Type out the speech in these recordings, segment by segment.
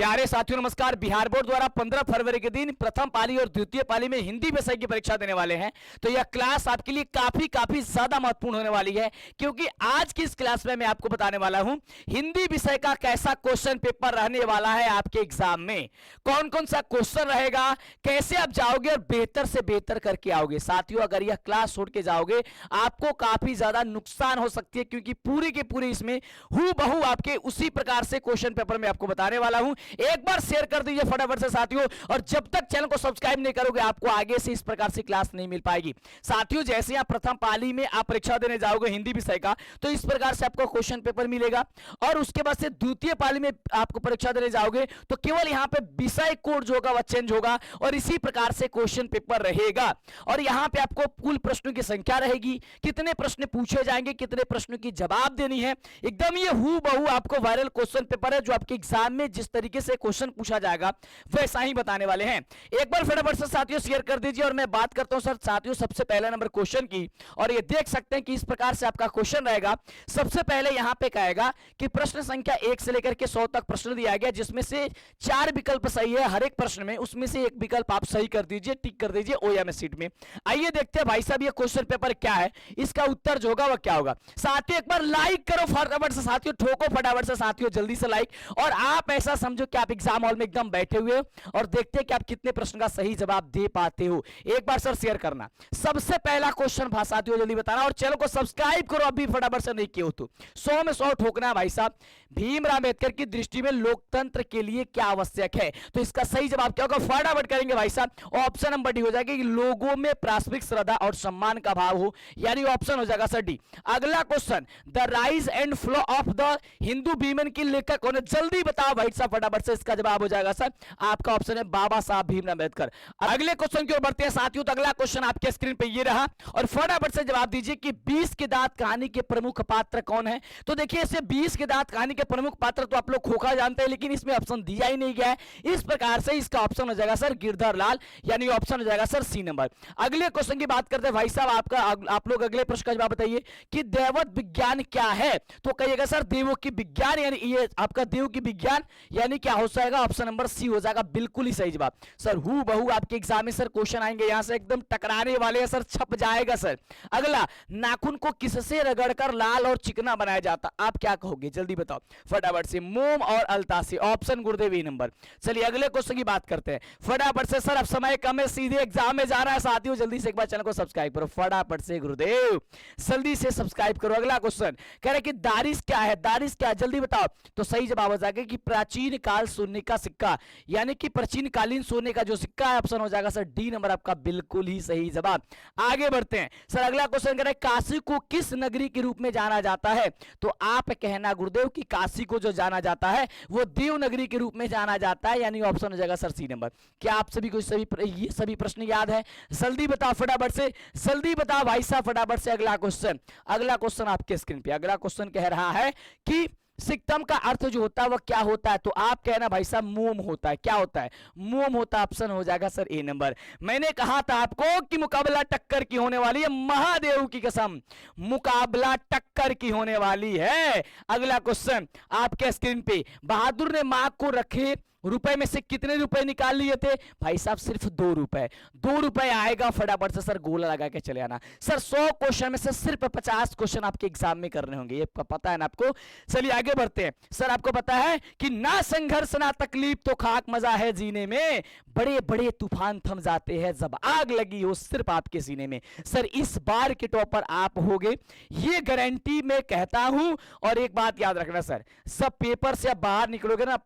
प्यारे साथियों नमस्कार। बिहार बोर्ड द्वारा 15 फरवरी के दिन प्रथम पाली और द्वितीय पाली में हिंदी विषय की परीक्षा देने वाले हैं। तो यह क्लास आपके लिए काफी ज्यादा महत्वपूर्ण होने वाली है, क्योंकि आज की इस क्लास में मैं आपको बताने वाला हूं हिंदी विषय का कैसा क्वेश्चन पेपर रहने वाला है। आपके एग्जाम में कौन कौन सा क्वेश्चन रहेगा, कैसे आप जाओगे और बेहतर से बेहतर करके आओगे। साथियों अगर यह क्लास छोड़ के जाओगे आपको काफी ज्यादा नुकसान हो सकती है, क्योंकि पूरी के पूरी इसमें हूबहू आपके उसी प्रकार से क्वेश्चन पेपर में आपको बताने वाला हूं। एक बार शेयर कर दीजिए फटाफट से साथियों, और जब तक चैनल को सब्सक्राइब नहीं करोगे आपको आगे से इस प्रकार से क्लास नहीं मिल पाएगी। साथियों जैसे आप प्रथम पाली में आप परीक्षा देने जाओगे हिंदी विषय का, तो इस प्रकार से आपको क्वेश्चन पेपर मिलेगा, और उसके बाद से द्वितीय पाली में आपको परीक्षा देने जाओगे तो केवल यहां पे विषय कोड जो होगा वह चेंज होगा, और इसी प्रकार से क्वेश्चन पेपर रहेगा। और यहां पे आपको कुल प्रश्नों की संख्या रहेगी, कितने प्रश्न पूछे जाएंगे, कितने प्रश्नों की जवाब देनी है। एकदम ये हूबहू आपको वायरल क्वेश्चन पेपर है, जो आपके एग्जाम में जिस तरीके से क्वेश्चन पूछा जाएगा वैसा ही बताने वाले हैं। एक बार फटाफट से साथियों शेयर कर दीजिए, और मैं बात करता हूं सर साथियों सबसे पहला नंबर क्वेश्चन की, और ये देख सकते हैं कि इस प्रकार से आपका क्वेश्चन रहेगा। सबसे पहले यहां पे कहेगा कि प्रश्न संख्या 1 से लेकर के 100 तक प्रश्न दिया गया, जिसमें से 4 विकल्प सही है हर एक प्रश्न में, उसमें से एक विकल्प आप सही कर दीजिए, टिक कर दीजिए ओएमएस सीट में। आइए देखते हैं भाई साहब ये क्वेश्चन पेपर क्या है, इसका उत्तर जो होगा वह क्या होगा। साथियों एक बार लाइक करो फटाफट से साथियों, ठोको फटाफट से साथियों जल्दी से लाइक, और आप ऐसा समझो कि आप एग्जाम हॉल में एकदम बैठे हुए हो और देखते हैं कि आप कितने प्रश्न का सही जवाब दे पाते हो। एक बार सर शेयर करना। सबसे पहला क्वेश्चन साथियों जल्दी बताना, और चैनल को सब्सक्राइब करो अभी फटाफट से नहीं किए हो तो। 100 में 100 ठोकना भाई साहब। भीमराव अंबेडकर की दृष्टि में लोकतंत्र के लिए क्या आवश्यक है, तो इसका सही जवाब क्या होगा फटाफट करेंगे भाई साहब। ऑप्शन नंबर डी हो जाएगा कि लोगों में प्राथमिक श्रद्धा और सम्मान का भाव हो, यानी ऑप्शन हो जाएगा सर डी। अगला question, the rise and flow of the Hindu women की लेखक कौन है, जल्दी बताओ भाई साहब फटाफट से। इसका जवाब हो जाएगा सर आपका ऑप्शन है बाबा साहब भीमराव अंबेडकर। अगले क्वेश्चन की ओर बढ़ते हैं साथियों। तो अगला क्वेश्चन आपके स्क्रीन पे ये रहा, और फटाफट से जवाब दीजिए कि 20 के दांत कहानी के प्रमुख पात्र कौन है। तो देखिए इसे 20 के दांत कहानी के प्रमुख पात्र तो आप लोग खोखा जानते हैं, लेकिन इसमें ऑप्शन दिया ही नहीं गया है। इस प्रकार से इसका ऑप्शन हो जाएगा सर गिरधर लाल, यानी ऑप्शन हो जाएगा सर सी नंबर। अगले क्वेश्चन की बात करते हैं भाई साहब, आप लोग अगले प्रश्न का जवाब बताइए कि दैवत विज्ञान क्या है। तो कहिएगा सर देवों की विज्ञान, यानी ये आपका देव की विज्ञान यानी क्या हो जाएगा, ऑप्शन नंबर सी हो जाएगा बिल्कुल ही सही जवाब। सर हूबहू आपके एग्जाम में सर क्वेश्चन आएंगे यहां से एकदम टकराने वाले हैं सर, छप जाएगा सर। अगला, नाखून को किससे रगड़कर लाल और चिकना बनाया जाता, आप क्या कहोगे जल्दी बताओ फटाफट से। मोम और अलता से, ऑप्शन गुरुदेव ए नंबर। चलिए अगले क्वेश्चन की बात करते हैं फटाफट से। सर अब समय कम है, सीधे एग्जाम में जा रहा है साथियों, जल्दी से एक बार चैनल को सब्सक्राइब करो फटाफट से, गुरुदेव जल्दी से सब्सक्राइब करो। अगला क्वेश्चन कह रहे कि दारिश क्या है, दारिश क्या है जल्दी बताओ। तो सही जवाब हो जाएगा कि प्राचीन काल सोने का सिक्का, यानी कि प्राचीन कालीन सोने का जो सिक्का है, ऑप्शन हो जाएगा सर डी नंबर आपका बिल्कुल ही सही जवाब। आगे बढ़ते हैं सर। अगला क्वेश्चन कह रहे काशी को किस नगरी के रूप में जाना जाता है। तो आप कहना गुरुदेव कि काशी को जो जाना जाता है वो देव नगरी के रूप में जाना जाता है, यानी ऑप्शन हो जाएगा सर सी नंबर। क्या आप सभी को सभी प्रश्न याद है, जल्दी बताओ फटाफट से, जल्दी बताओ भाई साहब फटाफट से। अगला क्वेश्चन आपके स्क्रीन पे। अगला क्वेश्चन कह रहा है कि सिक्तम का अर्थ जो होता है वह क्या होता है। तो आप कहना भाई साहब मोम होता है, क्या होता है, मोम होता है, ऑप्शन हो जाएगा सर ए नंबर। मैंने कहा था आपको कि मुकाबला टक्कर की होने वाली है, महादेव की कसम मुकाबला टक्कर की होने वाली है। अगला क्वेश्चन आपके स्क्रीन पे, बहादुर ने मां को रखे रुपए में से कितने रुपए निकाल लिए थे भाई साहब, सिर्फ 2 रुपए। 2 रुपए आएगा फटाफट से सर गोला लगा के चले आना। सर 100 क्वेश्चन में से सिर्फ 50 क्वेश्चन आपके एग्जाम में करने होंगे, ये पता है ना आपको। चलिए आगे बढ़ते हैं सर। आपको पता है कि ना संघर्ष ना तकलीफ तो खाक मजा है जीने में, बड़े बड़े तूफान थम जाते हैं जब आग लगी हो सिर्फ आपके सीने में। सर इस बार के टॉपर आप होगे, ये गारंटी मैं कहता हूं। और एक बात याद रखना सर, जब पेपर से आप बाहर निकलोगे ना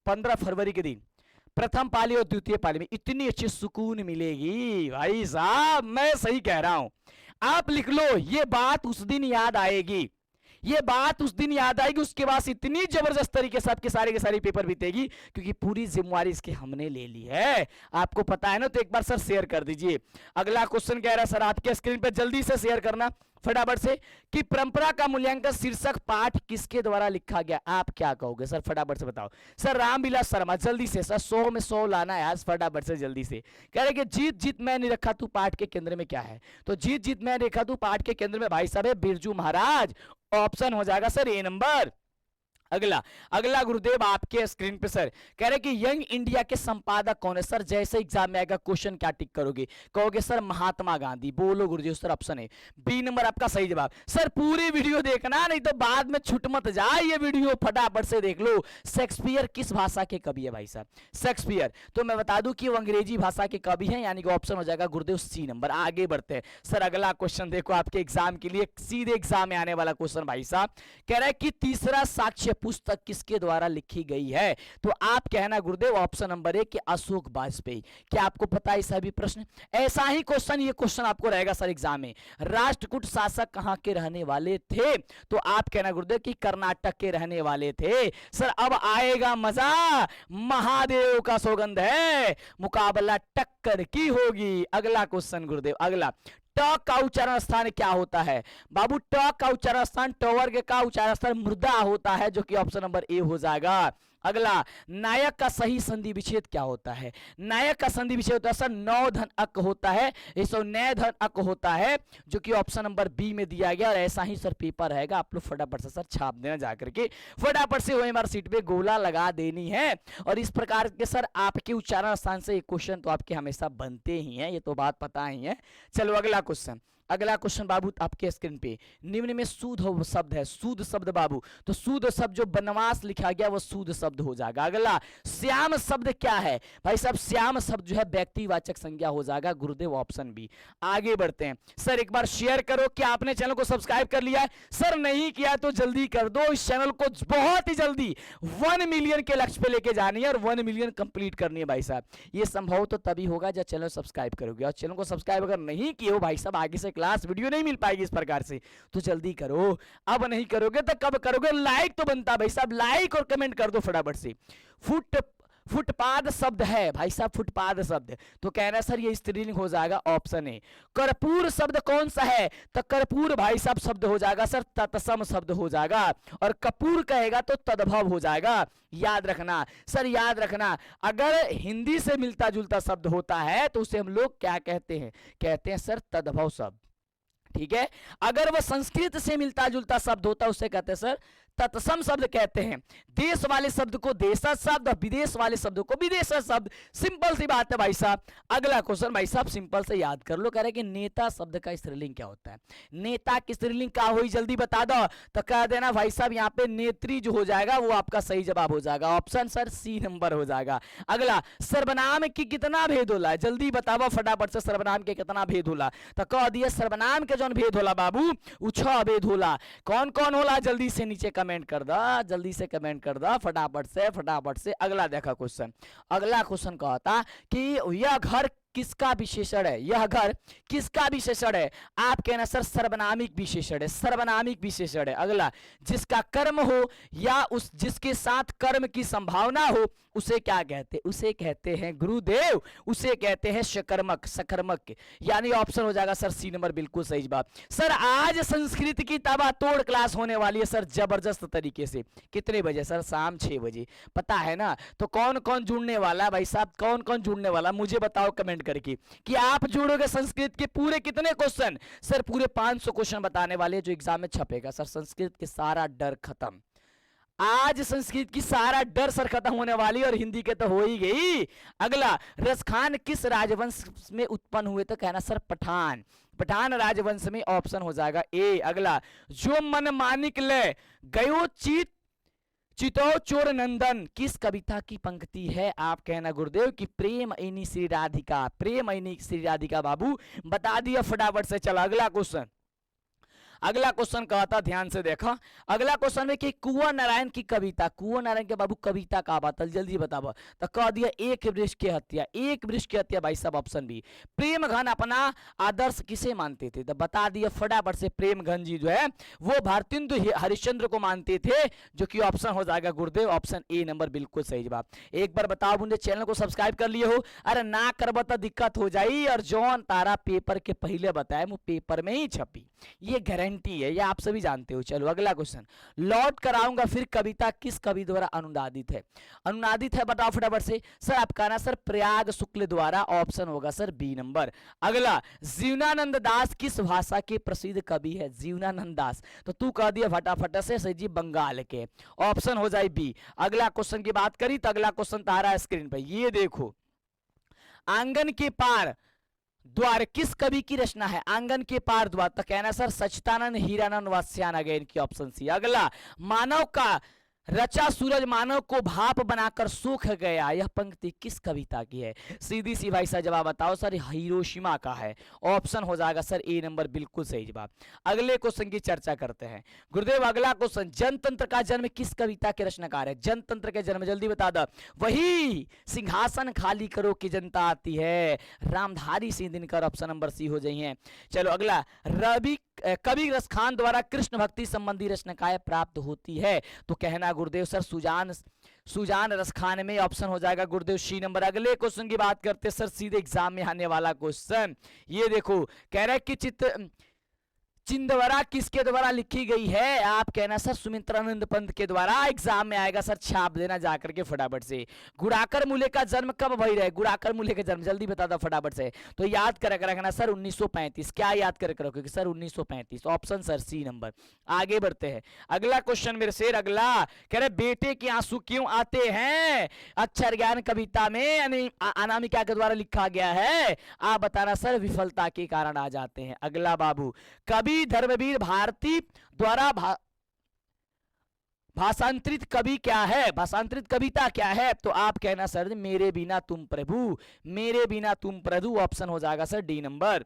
15 फरवरी के दिन, प्रथम पाली और द्वितीय पाली में इतनी अच्छी सुकून मिलेगी भाई साहब, मैं सही कह रहा हूं। आप लिख लो, ये बात उस दिन याद आएगी, ये बात उस दिन याद आएगी, उसके बाद इतनी जबरदस्त तरीके से आपके सारे के सारे पेपर बीतेगी, क्योंकि पूरी जिम्मेवारी इसकी हमने ले ली है। आपको पता है ना, तो एक बार सर शेयर कर दीजिए। अगला क्वेश्चन कह रहा है सर आपके स्क्रीन पे, जल्दी से शेयर करना फटाफट से कि परंपरा का मूल्यांकन शीर्षक पाठ किसके द्वारा लिखा गया, आप क्या कहोगे सर फटाफट से बताओ। सर रामविलास शर्मा, जल्दी से सर 100 में 100 लाना है आज फटाफट से जल्दी से। कह रहे कि जीत जीत मैंने रखा तू पाठ के केंद्र में क्या है। तो जीत जीत मैंने रखा तू पाठ के केंद्र में भाई साहब है बिरजू महाराज, ऑप्शन हो जाएगा सर ए नंबर। अगला अगला गुरुदेव आपके स्क्रीन पे सर कह रहे कि यंग इंडिया के संपादक कौन है सर। जैसे एग्जाम में आएगा क्वेश्चन क्या टिक करोगे, कहोगे सर महात्मा गांधी। बोलो गुरुदेव सर ऑप्शन है बी नंबर आपका सही जवाब। सर पूरी वीडियो देखना, नहीं तो बाद में छूट मत जाए, ये वीडियो फटाफट से देख लो। शेक्सपियर किस भाषा के कवि है भाई साहब? शेक्सपियर। तो मैं बता दूं कि वो अंग्रेजी भाषा के कवि हैं, यानी कि ऑप्शन हो जाएगा गुरुदेव सी नंबर। आगे बढ़ते हैं सर, अगला क्वेश्चन देखो आपके एग्जाम के लिए, सीधे एग्जाम में आने वाला क्वेश्चन भाई साहब। कह रहा है कि तीसरा साक्ष्य पुस्तक किसके द्वारा लिखी गई है? तो आप कहना गुरुदेव ऑप्शन नंबर ए कि अशोक वाजपेयी। क्या आपको पता है इसका भी प्रश्न? ऐसा ही क्वेश्चन, ये क्वेश्चन आपको रहेगा सर एग्जाम में। राष्ट्रकूट शासक कहां के रहने वाले थे? तो आप कहना गुरुदेव कि कर्नाटक के रहने वाले थे। सर अब आएगा मजा, महादेव का सौगंध है, मुकाबला टक्कर की होगी। अगला क्वेश्चन गुरुदेव, अगला ट का उच्चारण स्थान क्या होता है बाबू? ट का उच्चारण स्थान, ट वर्ग का उच्चारण स्थान मृदा होता है, जो कि ऑप्शन नंबर ए हो जाएगा। अगला नायक का सही संधि विच्छेद क्या होता है? नायक का संधि विच्छेद होता है सर नौ धन अक होता है, नौ धन अक होता है, जो कि ऑप्शन नंबर बी में दिया गया। और ऐसा ही सर पेपर रहेगा, आप लोग फटाफट से सर छाप देना जाकर के, फटाफट से ओएमआर सीट पे गोला लगा देनी है। और इस प्रकार के सर आपके उच्चारण स्थान से एक क्वेश्चन तो आपके हमेशा बनते ही हैं, ये तो बात पता ही है। चलो अगला क्वेश्चन, अगला क्वेश्चन बाबू आपके स्क्रीन पे, निम्न में सूद शब्द है, सूद शब्द बाबू। तो सूद शब्द जो बनवास लिखा गया वो सूद शब्द हो जाएगा। अगला श्याम शब्द क्या है भाई साहब? श्याम शब्द जो है व्यक्तिवाचक संज्ञा हो जाएगा, गुरुदेव ऑप्शन बी। आगे बढ़ते हैं सर, एक बार शेयर करो। क्या आपने चैनल को सब्सक्राइब कर लिया है? सर नहीं किया तो जल्दी कर दो, इस चैनल को बहुत ही जल्दी 1 मिलियन के लक्ष्य पे लेके जानी है और 1 मिलियन कंप्लीट करनी है भाई साहब। ये संभव तो तभी होगा जब चैनल सब्सक्राइब करोगे, और चैनल को सब्सक्राइब अगर नहीं किए हो भाई साहब, आगे से क्लास वीडियो नहीं मिल पाएगी इस प्रकार से, तो जल्दी करो। अब नहीं करोगे तो कब करोगे? लाइक तो बनता भाई साहब, लाइक और कमेंट कर दो फटाफट से। फुटपाथ शब्द है भाई साहब, फुटपाथ शब्द, तो कहना सर ये स्त्रीलिंग हो जाएगा, ऑप्शन ए। कर्पूर शब्द कौन सा है? तो कर्पूर भाई साहब शब्द हो जाएगा सर तत्सम शब्द हो जाएगा, और कपूर कहेगा तो तद्भव हो जाएगा। याद रखना सर, याद रखना, अगर हिंदी से मिलता जुलता शब्द होता है तो उसे हम लोग क्या कहते हैं? कहते हैं सर तद्भव शब्द, ठीक है। अगर वह संस्कृत से मिलता जुलता शब्द होता है उसे कहते हैं सर तत्सम शब्द कहते हैं। देश वाले शब्द को देशज शब्द, विदेश वाले शब्द को विदेशज शब्द। सिंपल सी बात है भाई साहब। अगला क्वेश्चन भाई साहब सिंपल से याद कर लो, कह रहे कि नेता शब्द का स्त्रीलिंग क्या होता है? नेता की स्त्रीलिंग क्या हुई जल्दी बता दो। तो कह देना भाई साहब यहाँ पे नेत्री जो हो जाएगा वो आपका सही जवाब हो जाएगा, ऑप्शन सर सी नंबर हो जाएगा। अगला सर्वनाम की कितना भेद होला? जल्दी बताओ फटाफट से, सर्वनाम के कितना भेद होला? तो कह दिए सर्वनाम के जो भेद होला बाबू वो 6 भेद होला। कौन कौन होला? जल्दी से नीचे कमेंट कर दो, जल्दी से कमेंट कर दो फटाफट से, फटाफट से। अगला देखा क्वेश्चन, अगला क्वेश्चन कहता कि यह घर किसका विशेषण है? यह घर किसका विशेषण है? आप कहना सर सर्वनामिक विशेषण है, सर्वनामिक विशेषण है। अगला जिसका कर्म हो या उस जिसके साथ कर्म की संभावना हो उसे क्या कहते? उसे कहते हैं गुरुदेव, उसे कहते हैं सकर्मक, सकर्मक, यानी ऑप्शन हो जाएगा सर सी नंबर, बिल्कुल सही जवाब। सर आज संस्कृत की ताबड़तोड़ क्लास होने वाली है सर जबरदस्त तरीके से। कितने बजे सर? शाम 6 बजे, पता है ना? तो कौन कौन जुड़ने वाला भाई साहब, कौन कौन जुड़ने वाला मुझे बताओ कमेंट करके कि आप जुड़ोगे। संस्कृत के पूरे कितने क्वेश्चन? सर पूरे 500 क्वेश्चन बताने वाले जो एग्जाम में छपेगा सर। संस्कृत के सारा डर खत्म, आज संस्कृत की सारा डर सर खत्म होने वाली, और हिंदी के तो हो ही गई। अगला रसखान किस राजवंश में उत्पन्न हुए? तो कहना सर पठान, पठान राजवंश में, ऑप्शन हो जाएगा ए। अगला जो मन मानिक ले गयो चितो चोर नंदन किस कविता की पंक्ति है? आप कहना गुरुदेव कि प्रेम ऐनी श्री राधिका, प्रेम ऐनी श्री राधिका। बाबू बता दिया फटाफट से। चला अगला क्वेश्चन, अगला क्वेश्चन कहता, ध्यान से देखो। अगला क्वेश्चन है कि कुंवर नारायण की कविता, कुंवर नारायण के बाबू कविता का बात जल्दी बताओ। तो कह दिया एक वृक्ष की हत्या, एक वृक्ष की हत्या भाई साहब, ऑप्शन बी। प्रेम घन अपना आदर्श किसे मानते थे? तो बता दिया फटाफट से, प्रेम घन जी जो है वो भारतेंदु हरिश्चंद्र को मानते थे, जो कि ऑप्शन हो जाएगा गुरुदेव, ऑप्शन ए नंबर, बिल्कुल सही जवाब। एक बार बताओ मुझे, चैनल को सब्सक्राइब कर लिए हो? अरे ना करबा तो दिक्कत हो जाई, और जौन तारा पेपर के पहले बताए वो पेपर में ही छपी, ये गारंटी गारंटी है, ये आप सभी जानते हो। चलो अगला क्वेश्चन, लौट कर आऊंगा फिर कविता किस कवि द्वारा अनुवादित है? अनुवादित है बताओ फटाफट से। सर आपका ना सर प्रयाग शुक्ल द्वारा, ऑप्शन होगा सर बी नंबर। अगला, जीवनानंद दास किस भाषा के प्रसिद्ध कवि है? जीवनानंद दास, तो तू कह दिया फटाफट से सही जी बंगाल के, ऑप्शन हो जाए बी। अगला क्वेश्चन की बात करी तो अगला क्वेश्चन तारा स्क्रीन पे, ये देखो, आंगन के पार द्वार किस कवि की रचना है? आंगन के पार द्वार, तो कहना सर सच्चिदानंद हीरानंद वात्स्यायन अगेन की, ऑप्शन सी। अगला, मानव का रचा सूरज मानव को भाप बनाकर सूख गया, यह पंक्ति किस कविता की है? सीधी सी भाई सा जवाब बताओ सर, हिरोशिमा का है, ऑप्शन हो जाएगा सर ए नंबर, बिल्कुल सही जवाब। अगले क्वेश्चन की चर्चा करते हैं गुरुदेव। अगला क्वेश्चन, जनतंत्र का जन्म किस कविता के रचनाकार है? जनतंत्र के जन्म जल्दी बता दो। वही सिंहासन खाली करो कि जनता आती है, Ramdhari Singh Dinkar, option number C हो जाइए। चलो अगला, रवि कवि रस खान द्वारा कृष्ण भक्ति संबंधी रचनाएं प्राप्त होती है, तो कहना गुरुदेव सर सुजान रस खान में, ऑप्शन हो जाएगा गुरुदेव सी नंबर। अगले क्वेश्चन की बात करते सर, सीधे एग्जाम में आने वाला क्वेश्चन, ये देखो, कह रहा है कि चिंदवरा किसके द्वारा लिखी गई है? आप कहना सर सुमित्रानंद पंत के द्वारा, एग्जाम में आएगा सर, छाप देना जाकर के फटाफट से। गुड़ाकर मूल्य का जन्म कब भई रहे? गुड़ाकर मूल्य का जन्म जल्दी बता दो फटाफट से, तो याद कर रखना सर 1935। क्या याद कर रखोगे sir? 1935, option sir C number. आगे बढ़ते हैं, अगला क्वेश्चन मेरे शेर, अगला कह रहे बेटे के आंसू क्यों आते हैं? अक्षर ज्ञान कविता में अनामिका के द्वारा लिखा गया है, आप बताना सर विफलता के कारण आ जाते हैं। अगला बाबू, कवि धर्मवीर भारती द्वारा भाषांतरित कवि क्या है? भाषांतरित कविता क्या है? तो आप कहना सर मेरे बिना तुम प्रभु, मेरे बिना तुम प्रभु, ऑप्शन हो जाएगा सर डी नंबर।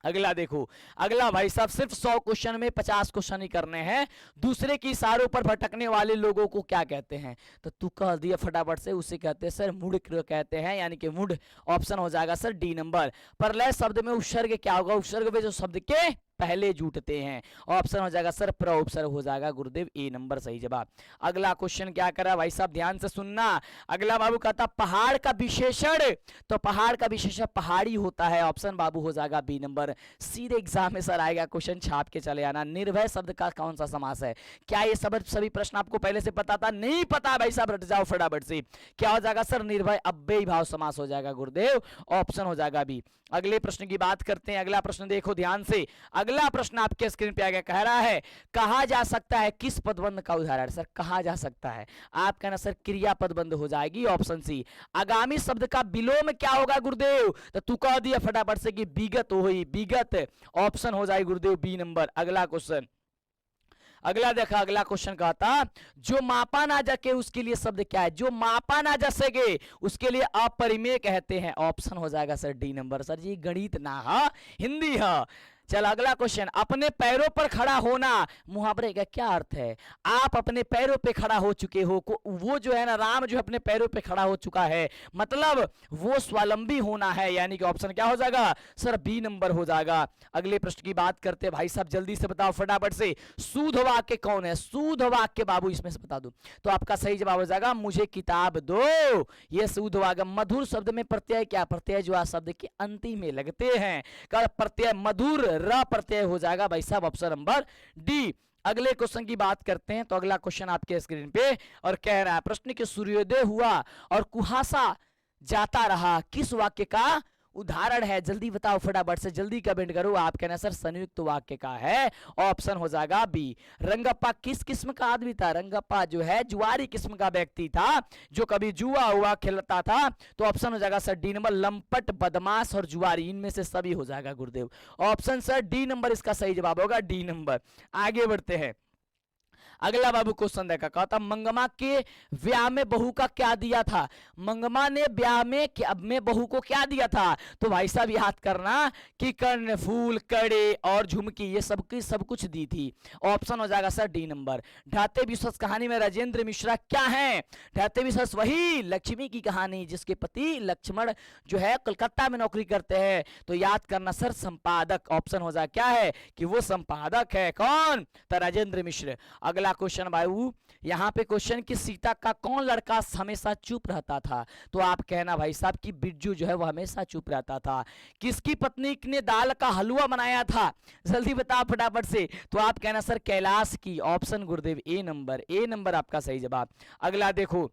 अगला देखो, अगला भाई साहब सिर्फ 100 क्वेश्चन में 50 क्वेश्चन ही करने हैं। दूसरे के इशारों पर भटकने वाले लोगों को क्या कहते हैं? तो तू कह दिया फटाफट से, उसे कहते हैं सर मूढ़ कहते हैं, यानी कि मूढ़, ऑप्शन हो जाएगा सर डी नंबर। परलय शब्द में उपसर्ग क्या होगा? उपसर्ग में जो शब्द के पहले जुटते हैं, ऑप्शन हो जाएगा सर प्र उपसर्ग हो जाएगा गुरुदेव, ए नंबर सही जवाब। अगला क्वेश्चन क्या करा भाई साहब, ध्यान से सुनना। अगला बाबू कहता पहाड़ का विशेषण, तो पहाड़ का विशेषण पहाड़ी होता है, ऑप्शन बाबू हो जाएगा बी नंबर। सीधे एग्जाम में सर आएगा क्वेश्चन, छाप के चले आना। निर्भय शब्द का कौन सा समास है? क्या ये सभी प्रश्न आपको पहले से पता था? नहीं पता भाई साहब, रट जाओ फटाफट से। क्या हो जाएगा सर? निर्भय अव्ययी भाव समास हो जाएगा गुरुदेव, ऑप्शन हो जाएगा बी। अगले प्रश्न की बात करते हैं। अगला प्रश्न देखो ध्यान से, अगला प्रश्न आपके स्क्रीन पे आ गया, कह रहा है कहा जा सकता है किस पदबंध का उदाहरण? सर कहा जा सकता है, आप कहना सर क्रिया पदबंध हो जाएगी, ऑप्शन सी। आगामी शब्द का विलोम क्या होगा गुरुदेव? तो तू कह दिया फटाफट से कि विगत हुई, विगत, ऑप्शन हो जाएगी गुरुदेव बी नंबर। अगला क्वेश्चन, अगला देखा, अगला क्वेश्चन कहा था जो मापा ना जाके उसके लिए शब्द क्या है? जो मापा ना जा सके उसके लिए अपरिमेय कहते हैं, ऑप्शन हो जाएगा सर डी नंबर। सर जी गणित ना हा, हिंदी हा। चल अगला क्वेश्चन, अपने पैरों पर खड़ा होना मुहावरे का क्या अर्थ है? आप अपने पैरों पे खड़ा हो चुके हो, वो जो है ना, राम जो अपने पैरों पे खड़ा हो चुका है, मतलब वो स्वावलंबी होना है, यानी कि ऑप्शन क्या हो जाएगा सर बी नंबर हो जाएगा। अगले प्रश्न की बात करते हैं भाई साहब, जल्दी से बताओ फटाफट से, शुद्ध वाक्य कौन है? शुद्ध वाक्य बाबू इसमें से बता दो, तो आपका सही जवाब हो जाएगा मुझे किताब दो, ये शुद्ध वाक्य। मधुर शब्द में प्रत्यय क्या? प्रत्यय जो शब्द के अंतिम में लगते हैं, प्रत्यय मधुर, र प्रत्यय हो जाएगा भाई साहब, ऑप्शन नंबर डी। अगले क्वेश्चन की बात करते हैं, तो अगला क्वेश्चन आपके स्क्रीन पे और कह रहा है प्रश्न के सूर्योदय हुआ और कुहासा जाता रहा किस वाक्य का उदाहरण है? जल्दी बताओ फटाफट से, जल्दी कमेंट करो। आप कहना सर संयुक्त वाक्य का है, ऑप्शन हो जाएगा बी। रंगप्पा किस किस्म का आदमी था? रंगप्पा जो है जुआरी किस्म का व्यक्ति था, जो कभी जुआ हुआ खेलता था, तो ऑप्शन हो जाएगा सर डी नंबर। लंपट, बदमाश और जुआरी, इनमें से सभी हो जाएगा गुरुदेव, ऑप्शन सर डी नंबर इसका सही जवाब होगा, डी नंबर। आगे बढ़ते हैं, अगला बाबू क्वेश्चन देखा, कहता मंगमा के ब्याह में बहू का क्या दिया था? मंगमा ने ब्याह में बहू को क्या दिया था? तो भाई साहब याद करना कि कर्ण फूल, कड़े और झुमकी, ये सब कुछ दी थी, ऑप्शन हो जाएगा सर डी नंबर। ढाते विश्वास कहानी में राजेंद्र मिश्रा क्या है? ढाते विश्वास वही लक्ष्मी की कहानी जिसके पति लक्ष्मण जो है कलकत्ता में नौकरी करते हैं, तो याद करना सर संपादक, ऑप्शन हो जाएगा क्या है कि वो संपादक है, कौन? तो राजेंद्र मिश्र। अगला अगला क्वेश्चन बाबू, यहाँ पे क्वेश्चन कि सीता का कौन लड़का हमेशा चुप रहता था? तो आप कहना भाई साहब कि बिरजू जो है वो हमेशा चुप रहता था। किसकी पत्नी ने दाल का हलवा बनाया था? जल्दी बताओ फटाफट से। तो आप कहना सर कैलाश की, ऑप्शन गुरुदेव ए नंबर आपका सही जवाब। अगला देखो,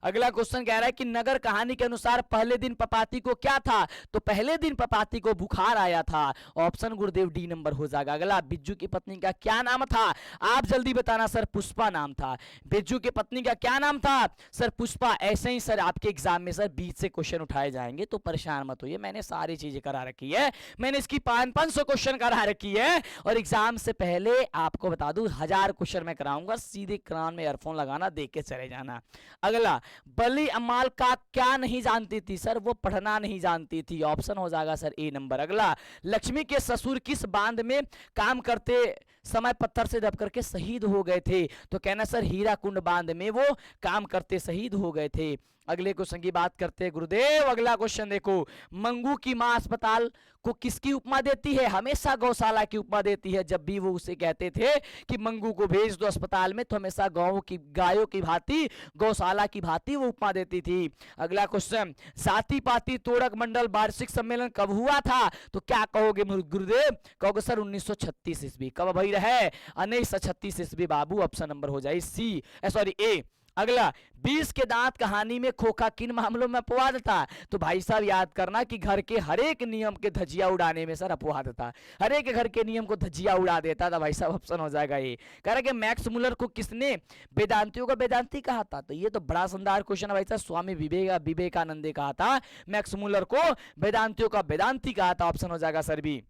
अगला क्वेश्चन कह रहा है कि नगर कहानी के अनुसार पहले दिन पपाती को क्या था? तो पहले दिन पपाती को बुखार आया था। ऑप्शन गुरुदेव डी नंबर हो जाएगा। अगला, बिज्जू की पत्नी का क्या नाम था? आप जल्दी बताना सर। पुष्पा नाम था। बिज्जू की पत्नी का क्या नाम था? सर पुष्पा। ऐसे ही सर आपके एग्जाम में सर बीच से क्वेश्चन उठाए जाएंगे, तो परेशान मत होइए, मैंने सारी चीजें करा रखी है। मैंने इसकी 500 क्वेश्चन करा रखी है, और एग्जाम से पहले आपको बता दूं 1000 क्वेश्चन मैं कराऊंगा। सीधे कान में ईयरफोन लगाना, देख के चले जाना। अगला, बली अमाल का क्या नहीं जानती थी? सर वो पढ़ना नहीं जानती थी। ऑप्शन हो जाएगा सर ए नंबर। अगला, लक्ष्मी के ससुर किस बांध में काम करते समय पत्थर से दब करके शहीद हो गए थे? तो कहना सर हीरा कुंड बांध में वो काम करते शहीद हो गए थे। अगले क्वेश्चन की बात करते हैं गुरुदेव। अगला क्वेश्चन देखो, मंगू की मां अस्पताल को किसकी उपमा देती है? हमेशा गौशाला की उपमा देती है। जब भी वो उसे कहते थे कि मंगू को भेज दो अस्पताल में, तो हमेशा गायों की भांति, गौशाला की भांति वो उपमा देती थी। अगला क्वेश्चन, जाति पाति तोड़क मंडल वार्षिक सम्मेलन कब हुआ था? तो क्या कहोगे गुरुदेव? कहोगे सर 1936 ईस्वी। कब भाई रहे? 1936 ईस्वी बाबू। ऑप्शन नंबर हो जाए सी, सॉरी ए। अगला, 20 के दांत कहानी में खोखा किन मामलों में अपवाद था? तो भाई साहब याद करना कि घर के हर एक नियम के धज्जिया उड़ाने में सर अपवाद था। हर एक घर के नियम को धज्जिया उड़ा देता था भाई साहब। ऑप्शन हो जाएगा ये। कह रहा कि मैक्स मुलर को किसने वेदांतियों का वेदांती कहा था? तो ये तो बड़ा शानदार क्वेश्चन है भाई साहब। स्वामी विवेकानंद ने कहा था मैक्स मुलर को वेदांतियों का वेदांती कहा था। ऑप्शन हो जाएगा सर बी।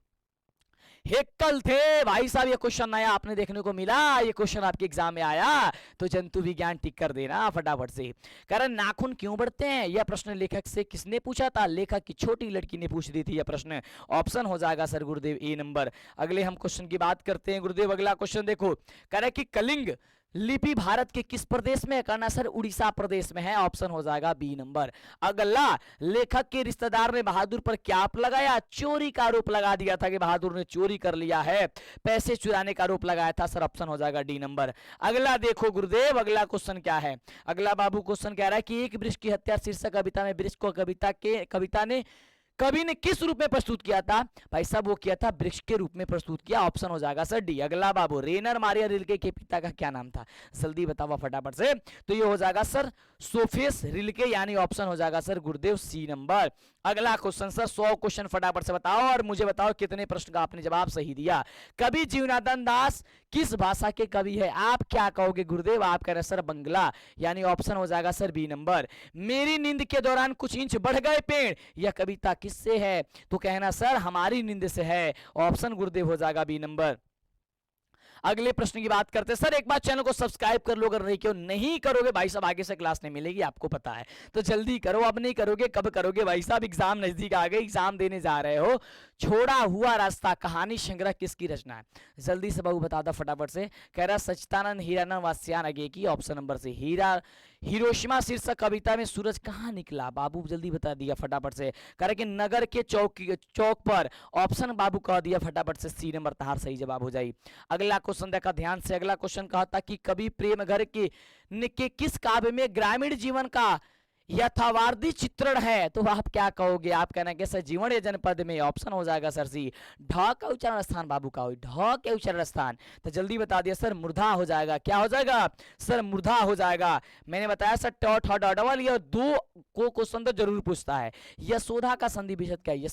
हेक्कल थे भाई साहब। ये क्वेश्चन नया आपने देखने को मिला, ये क्वेश्चन आपके एग्जाम में आया, तो जंतु विज्ञान टिक कर देना फटाफट से। कारण नाखून क्यों बढ़ते हैं? यह प्रश्न लेखक से किसने पूछा था? लेखक की छोटी लड़की ने पूछ दी थी यह प्रश्न। ऑप्शन हो जाएगा सर गुरुदेव ए नंबर। अगले हम क्वेश्चन की बात करते हैं गुरुदेव। अगला क्वेश्चन देखो, कह रहा है कि कलिंग लिपि भारत के किस प्रदेश में है? करना सर उड़ीसा प्रदेश में है। ऑप्शन हो जाएगा बी नंबर। अगला, लेखक के रिश्तेदार ने बहादुर पर क्या आरोप लगाया? चोरी का आरोप लगा दिया था कि बहादुर ने चोरी कर लिया है, पैसे चुराने का आरोप लगाया था। सर ऑप्शन हो जाएगा डी नंबर। अगला देखो गुरुदेव, अगला क्वेश्चन क्या है? अगला बाबू क्वेश्चन कह रहा है कि एक वृक्ष की हत्या शीर्षक कविता में वृक्ष को कविता ने कवि ने किस रूप में प्रस्तुत किया था? भाई साहब वो किया था वृक्ष के रूप में प्रस्तुत किया। ऑप्शन हो जाएगा सर डी। अगला बाबू, रेनर मारिया रिल्के के पिता का क्या नाम था? जल्दी बताओ फटाफट से। तो ये हो जाएगा सर सोफियस रिल्के, यानी ऑप्शन हो जाएगा सर गुरुदेव सी नंबर। अगला क्वेश्चन सर 100 क्वेश्चन फटाफट से बताओ और मुझे बताओ कितने प्रश्न का आपने जवाब सही दिया। कवि जीवनानंद दास किस भाषा के कवि है? आप क्या कहोगे गुरुदेव? आप कह रहे सर बंगला, यानी ऑप्शन हो जाएगा सर बी नंबर। मेरी नींद के दौरान कुछ इंच बढ़ गए पेड़, यह कविता किससे है? तो कहना सर हमारी नींद से है। ऑप्शन गुरुदेव हो जाएगा बी नंबर। अगले प्रश्न की बात करते हैं। सर एक बार चैनल को सब्सक्राइब कर लो, अगर नहीं करोगे भाई साहब आगे से क्लास नहीं मिलेगी, आपको पता है, तो जल्दी करो। अब नहीं करोगे कब करोगे भाई साहब? एग्जाम नजदीक आ गए, एग्जाम देने जा रहे हो। छोड़ा हुआ रास्ता कहानी संग्रह किसकी रचना है? जल्दी से बाबू बता दो फटाफट से। कह रहा सच्चिदानंद हीरानंद वास्यान आगे की। ऑप्शन नंबर से हिरोशिमा शीर्षक कविता में सूरज कहाँ निकला? बाबू जल्दी बता दिया फटाफट से। कह रहे कि नगर के चौक पर। ऑप्शन बाबू कह दिया फटाफट से सी नंबर तहार सही जवाब हो जाए। अगला क्वेश्चन देखा ध्यान से। अगला क्वेश्चन कहा था कि कवि प्रेम घर के किस काव्य में ग्रामीण जीवन का यथार्थवादी चित्रण है? तो आप क्या कहोगे? आप कहना कि सर जीवन या जनपद में। ऑप्शन हो जाएगा सर सी। ढ का उच्चारण स्थान बाबू का हो, ढ के उच्चारण स्थान। तो जल्दी बता दिया सर मूर्धा हो जाएगा। क्या हो जाएगा सर? मूर्धा हो जाएगा। मैंने बताया सर डबल ये दो को क्वेश्चन तो जरूर पूछता है। यशोधा का संधि विच्छेद क्या है?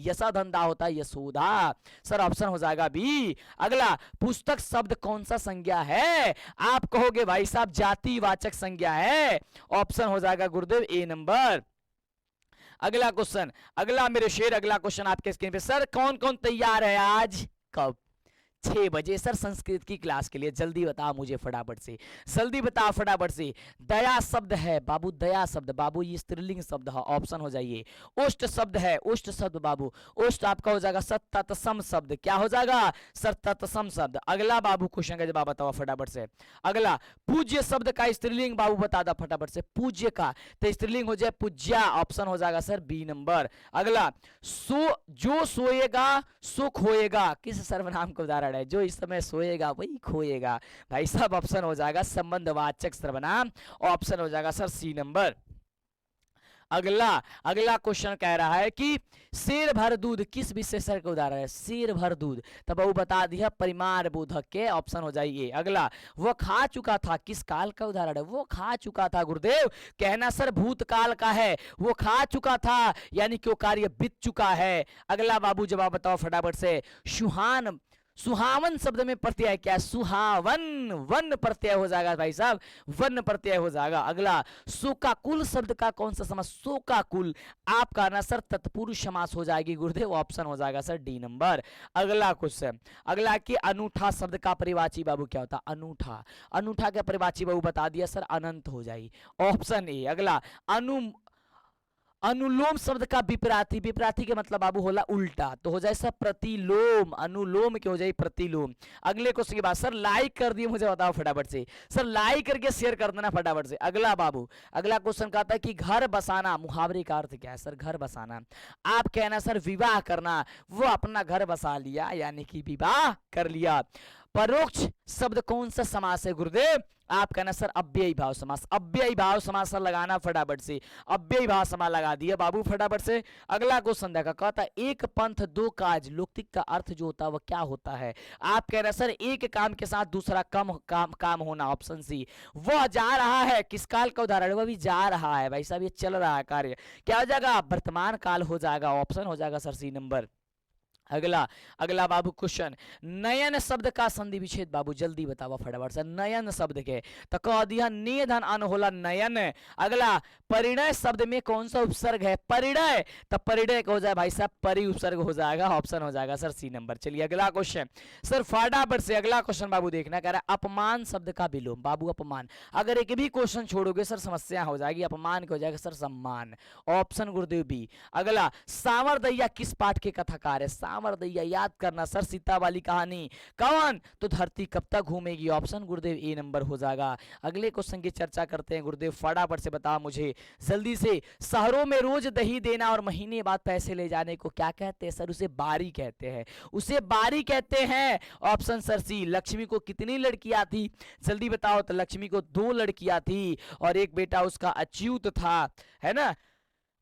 यशाधनधा होता है यशोधा। सर ऑप्शन हो जाएगा बी। अगला, पुस्तक शब्द कौन सा संज्ञा है? आप कहोगे भाई साहब जातिवाचक संज्ञा है। ऑप्शन हो जाएगा गुरुदेव ए नंबर। अगला क्वेश्चन, अगला मेरे शेर, अगला क्वेश्चन आपके स्क्रीन पे। सर कौन कौन तैयार है आज? कब? 6 बजे सर संस्कृत की क्लास के लिए। जल्दी बताओ मुझे फटाफट से, जल्दी बताओ फटाफट से। दया शब्द है बाबू, दया शब्द बाबू ये स्त्रीलिंग शब्द है। ऑप्शन हो जाइए। उष्ट शब्द है, उष्ट शब्द बाबू, उष्ट आपका हो जाएगा सर तत्सम शब्द। क्या हो जाएगा सर? तत्सम शब्द। अगला बाबू क्वेश्चन का जवाब बताओ फटाफट से। अगला, पूज्य शब्द का स्त्रीलिंग बाबू बता दो फटाफट से। पूज्य का तो स्त्रीलिंग हो जाए पूज्या। ऑप्शन हो जाएगा सर बी नंबर। अगला, जो सोएगा सुख होएगा किस सर्वनाम का उदाहरण उदाहरण है, जो इस समय सोएगा वही खोएगा। भाई साहब ऑप्शन हो जाएगा संबंधवाचक सर्वनाम, ऑप्शन हो जाएगा सर सी नंबर। अगला अगला क्वेश्चन कह रहा है कि शेर भर दूध किस विशेषण का उदाहरण है? शेर भर दूध, तब वो बता दिया परिमाण बोधक के, ऑप्शन हो जाइए। अगला वो खा चुका था किस काल का उदाहरण है? वो खा चुका था गुरुदेव, कहना सर भूतकाल का है, वो खा चुका था यानी कि वो कार्य बीत चुका है। अगला बाबू जवाब बताओ फटाफट से। सुहान, सुहावन शब्द में प्रत्यय क्या है? सुहावन, वन प्रत्यय हो जाएगा भाई साहब, वन प्रत्यय हो जाएगा। अगला शोकाकुल शब्द का कौन सा समास? शोकाकुल, आपका ना सर तत्पुरुष समास हो जाएगी गुरुदेव, ऑप्शन हो जाएगा सर डी नंबर। अगला क्वेश्चन, अगला कि अनूठा शब्द का परिवाची बाबू क्या होता? अनूठा, अनूठा का परिवाची बाबू बता दिया सर अनंत हो जाएगी, ऑप्शन ए। अगला अनुलोम शब्द का विपरार्थी, विपरार्थी के मतलब बाबू होला उल्टा, तो हो जाए सर प्रतिलोम, अनुलोम के हो जाए प्रतिलोम। अगले क्वेश्चन के बाद सर लाइक कर दिए, मुझे बताओ फटाफट से सर, लाइक करके शेयर कर देना फटाफट से। अगला बाबू, अगला क्वेश्चन कहता है कि घर बसाना, मुहावरे का अर्थ क्या है सर? घर बसाना, आप कहना सर विवाह करना, वो अपना घर बसा लिया यानी कि विवाह कर लिया। परोक्ष शब्द कौन सा समास है गुरुदेव? आप कहना सर अव्ययी भाव समास, अव्ययी भाव समास सर लगाना फटाफट से, अव्ययी भाव समास लगा दिया बाबू फटाफट से। अगला क्वेश्चन देखा, कहता है एक पंथ दो काज, लोकिक का अर्थ जो होता है वह क्या होता है? आप कह रहे सर एक काम के साथ दूसरा काम होना, ऑप्शन सी। वह जा रहा है किस काल का उदाहरण? वह भी जा रहा है भाई साहब, ये चल रहा है कार्य, क्या हो जाएगा? वर्तमान काल हो जाएगा, ऑप्शन हो जाएगा सर सी नंबर। अगला अगला बाबू क्वेश्चन, नयन शब्द का संधि विच्छेद बाबू जल्दी बताओ फटाफट से। नयन शब्द के तो कह दिया ने धन अन होला नयन। अगला परिणय शब्द में कौन सा उपसर्ग है? परिणय, तो परिणय हो जाए भाई साहब परि उपसर्ग हो जाएगा, ऑप्शन हो जाएगा सर सी नंबर। चलिए अगला क्वेश्चन सर फटाफट से, अगला क्वेश्चन बाबू देखना, कह रहा है अपमान शब्द का विलोम बाबू, अपमान, अगर एक भी क्वेश्चन छोड़ोगे सर समस्या हो जाएगी, अपमान के हो जाएगा सर सम्मान, ऑप्शन गुरुदेव बी। अगला सावरदैया किस पाठ के कथाकार है? सावरदैया याद करना सर सीता वाली कहानी, कौन? तो धरती कब तक घूमेगी, ऑप्शन गुरुदेव ए नंबर हो जाएगा। अगले क्वेश्चन की चर्चा करते हैं गुरुदेव, फटाफट से बता मुझे जल्दी से। शहरों में रोज दही देना और महीने बाद पैसे ले जाने को क्या कहते हैं सर? उसे बारी कहते हैं, उसे बारी कहते हैं, ऑप्शन सर सी। लक्ष्मी को कितनी लड़कियां थी? जल्दी बताओ। तो लक्ष्मी को 2 लड़कियां थी और एक बेटा उसका अच्युत था, है ना।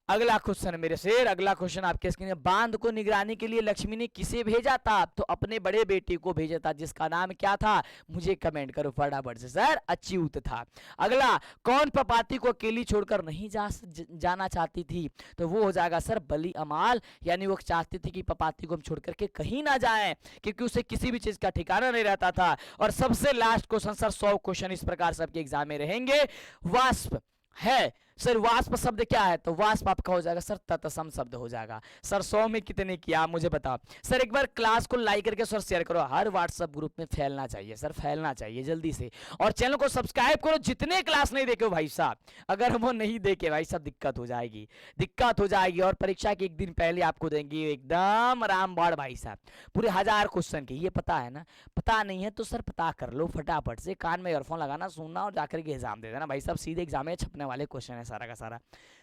अगला क्वेश्चन मेरे शेर, अगला क्वेश्चन आपके स्क्रीन में, बांध को निगरानी के लिए लक्ष्मी ने किसे भेजा था? तो अपने बड़े बेटे को भेजा था, जिसका नाम क्या था? मुझे कमेंट करो फटाफट से सर, अच्युत था। अगला कौन पपाती को अकेली छोड़कर नहीं जाना चाहती थी? तो वो हो जाएगा सर बली अमाल, यानी वो चाहती थी कि पपाती को हम छोड़ करके कहीं ना जाएं, क्योंकि उसे किसी भी चीज का ठिकाना नहीं रहता था। और सबसे लास्ट क्वेश्चन सर, 100 क्वेश्चन इस प्रकार सबके एग्जाम में रहेंगे। वाष्प है सर, वाष्प शब्द क्या है? तो वाष्प आपका हो जाएगा सर तत्सम शब्द हो जाएगा। सर 100 में कितने किया आप मुझे बताओ। सर एक बार क्लास को लाइक करके सर शेयर करो, हर व्हाट्सएप ग्रुप में फैलना चाहिए सर, फैलना चाहिए जल्दी से। और चैनल को सब्सक्राइब करो, जितने क्लास नहीं देखे भाई साहब, अगर वो नहीं देखे भाई साहब दिक्कत हो जाएगी, दिक्कत हो जाएगी। और परीक्षा के एक दिन पहले आपको देंगे एकदम रामबाड़ भाई साहब, पूरे 1000 क्वेश्चन के। ये पता है ना? पता नहीं है तो सर पता कर लो फटाफट से, कान में ईयरफोन लगाना, सुनना और जाकर के एग्जाम दे देना भाई साहब, सीधे एग्जाम में छपने वाले क्वेश्चन है सारा का सारा।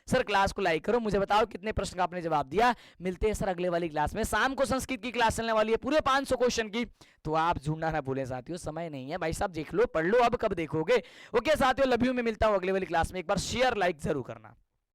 सर क्लास को लाइक करो, मुझे बताओ कितने प्रश्न का आपने जवाब दिया। मिलते हैं सर अगले वाली क्लास में, शाम को संस्कृत की क्लास चलने वाली है पूरे 500 क्वेश्चन की, तो आप जुड़ना ना भूलें साथियों, समय नहीं है भाई साहब, देख लो पढ़ लो, अब कब देखोगे। ओके साथियों, लव यू, में मिलता हूं अगले वाली क्लास में, एक बार शेयर लाइक जरूर करना।